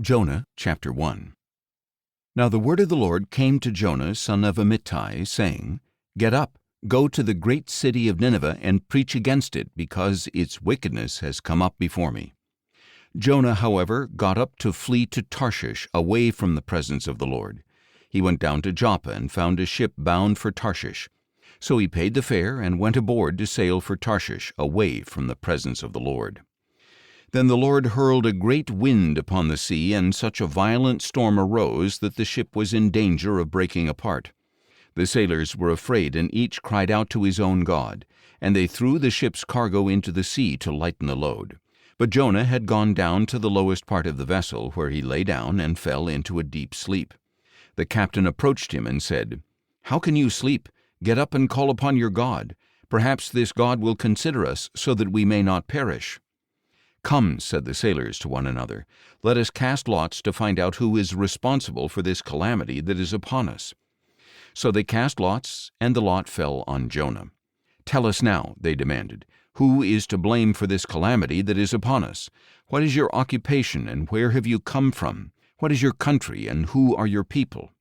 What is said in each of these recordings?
Jonah chapter 1. Now the word of the Lord came to Jonah, son of Amittai, saying, Get up, go to the great city of Nineveh, and preach against it, because its wickedness has come up before me. Jonah, however, got up to flee to Tarshish, away from the presence of the Lord. He went down to Joppa and found a ship bound for Tarshish. So he paid the fare and went aboard to sail for Tarshish, away from the presence of the Lord. Then the Lord hurled a great wind upon the sea, and such a violent storm arose that the ship was in danger of breaking apart. The sailors were afraid, and each cried out to his own God, and they threw the ship's cargo into the sea to lighten the load. But Jonah had gone down to the lowest part of the vessel, where he lay down and fell into a deep sleep. The captain approached him and said, How can you sleep? Get up and call upon your God. Perhaps this God will consider us, so that we may not perish. Come, said the sailors to one another, let us cast lots to find out who is responsible for this calamity that is upon us. So they cast lots, and the lot fell on Jonah. Tell us now, they demanded, who is to blame for this calamity that is upon us? What is your occupation, and where have you come from? What is your country, and who are your people?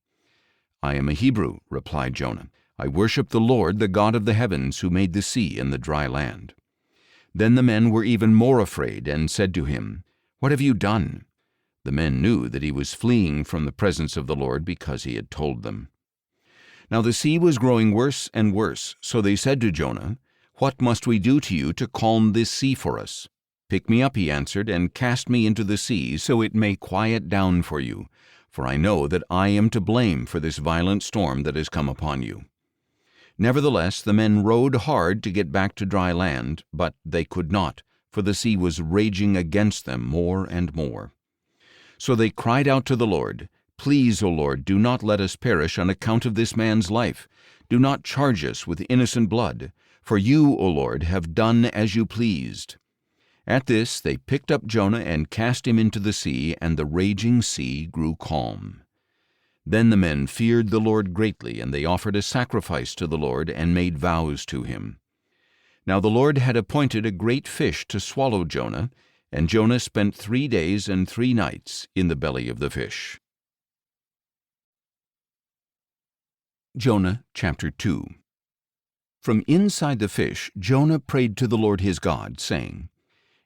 I am a Hebrew, replied Jonah. I worship the Lord, the God of the heavens, who made the sea and the dry land. Then the men were even more afraid, and said to him, What have you done? The men knew that he was fleeing from the presence of the Lord, because he had told them. Now the sea was growing worse and worse, so they said to Jonah, What must we do to you to calm this sea for us? Pick me up, he answered, and cast me into the sea, so it may quiet down for you, for I know that I am to blame for this violent storm that has come upon you. Nevertheless, the men rowed hard to get back to dry land, but they could not, for the sea was raging against them more and more. So they cried out to the Lord, Please, O Lord, do not let us perish on account of this man's life. Do not charge us with innocent blood, for you, O Lord, have done as you pleased. At this they picked up Jonah and cast him into the sea, and the raging sea grew calm. Then the men feared the Lord greatly, and they offered a sacrifice to the Lord and made vows to him. Now the Lord had appointed a great fish to swallow Jonah, and Jonah spent 3 days and 3 nights in the belly of the fish. Jonah chapter 2. From inside the fish Jonah prayed to the Lord his God, saying,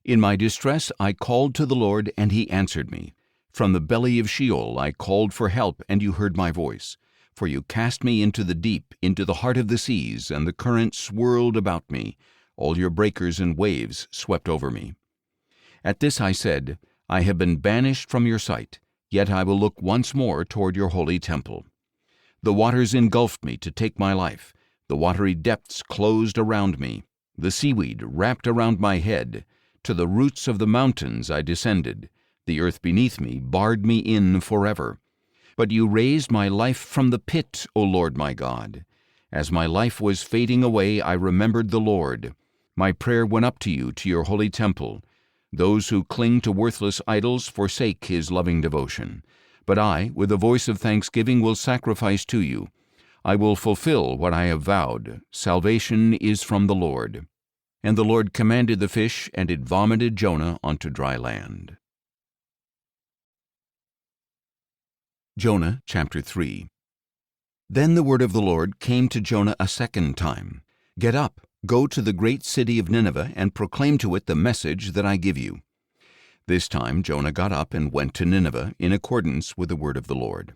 In my distress I called to the Lord, and he answered me. From the belly of Sheol I called for help, and you heard my voice. For you cast me into the deep, into the heart of the seas, and the current swirled about me. All your breakers and waves swept over me. At this I said, I have been banished from your sight, yet I will look once more toward your holy temple. The waters engulfed me to take my life. The watery depths closed around me. The seaweed wrapped around my head. To the roots of the mountains I descended. The earth beneath me barred me in forever. But you raised my life from the pit, O Lord my God. As my life was fading away, I remembered the Lord. My prayer went up to you, to your holy temple. Those who cling to worthless idols forsake his loving devotion. But I, with a voice of thanksgiving, will sacrifice to you. I will fulfill what I have vowed. Salvation is from the Lord. And the Lord commanded the fish, and it vomited Jonah onto dry land. Jonah chapter 3. Then the word of the Lord came to Jonah a second time. Get up, go to the great city of Nineveh, and proclaim to it the message that I give you. This time Jonah got up and went to Nineveh in accordance with the word of the Lord.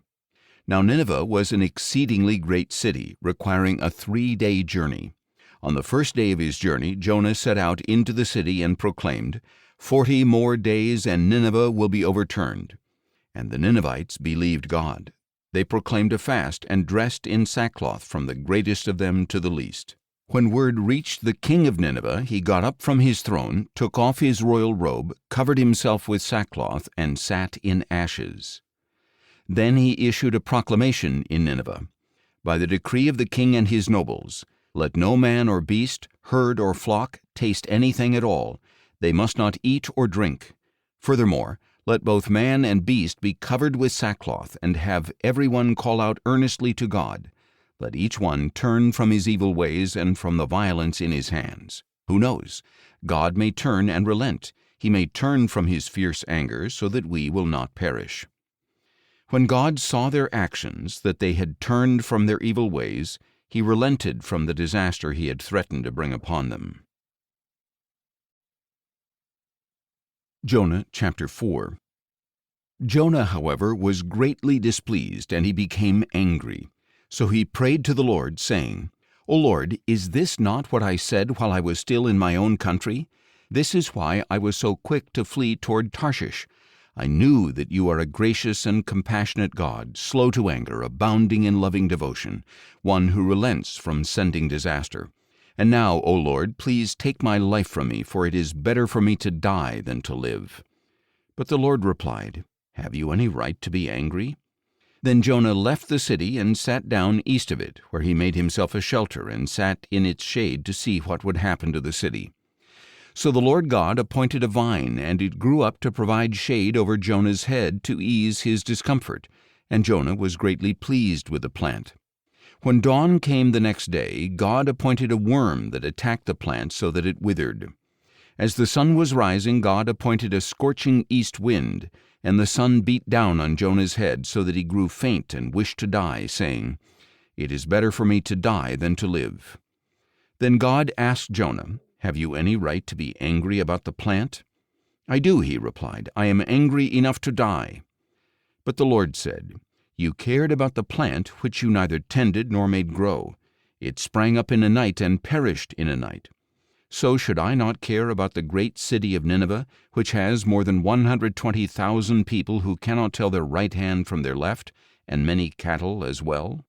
Now Nineveh was an exceedingly great city, requiring a 3-day journey. On the first day of his journey, Jonah set out into the city and proclaimed, 40 more days and Nineveh will be overturned. And the Ninevites believed God. They proclaimed a fast and dressed in sackcloth from the greatest of them to the least. When word reached the king of Nineveh, he got up from his throne, took off his royal robe, covered himself with sackcloth, and sat in ashes. Then he issued a proclamation in Nineveh. By the decree of the king and his nobles, let no man or beast, herd or flock taste anything at all. They must not eat or drink. Furthermore, let both man and beast be covered with sackcloth, and have everyone call out earnestly to God. Let each one turn from his evil ways and from the violence in his hands. Who knows? God may turn and relent. he may turn from his fierce anger so that we will not perish." When God saw their actions, that they had turned from their evil ways, he relented from the disaster he had threatened to bring upon them. Jonah chapter 4. Jonah, however, was greatly displeased, and he became angry. So he prayed to the Lord, saying, "O Lord, is this not what I said while I was still in my own country? This is why I was so quick to flee toward Tarshish. I knew that you are a gracious and compassionate God, slow to anger, abounding in loving devotion, one who relents from sending disaster. And now, O Lord, please take my life from me, for it is better for me to die than to live." But the Lord replied, "Have you any right to be angry?" Then Jonah left the city and sat down east of it, where he made himself a shelter and sat in its shade to see what would happen to the city. So the Lord God appointed a vine, and it grew up to provide shade over Jonah's head to ease his discomfort, and Jonah was greatly pleased with the plant. When dawn came the next day, God appointed a worm that attacked the plant so that it withered. As the sun was rising, God appointed a scorching east wind, and the sun beat down on Jonah's head so that he grew faint and wished to die, saying, "It is better for me to die than to live." Then God asked Jonah, "Have you any right to be angry about the plant?" "I do," he replied. "I am angry enough to die." But the Lord said, "You cared about the plant which you neither tended nor made grow. It sprang up in a night and perished in a night. So should I not care about the great city of Nineveh, which has more than 120,000 people who cannot tell their right hand from their left, and many cattle as well?"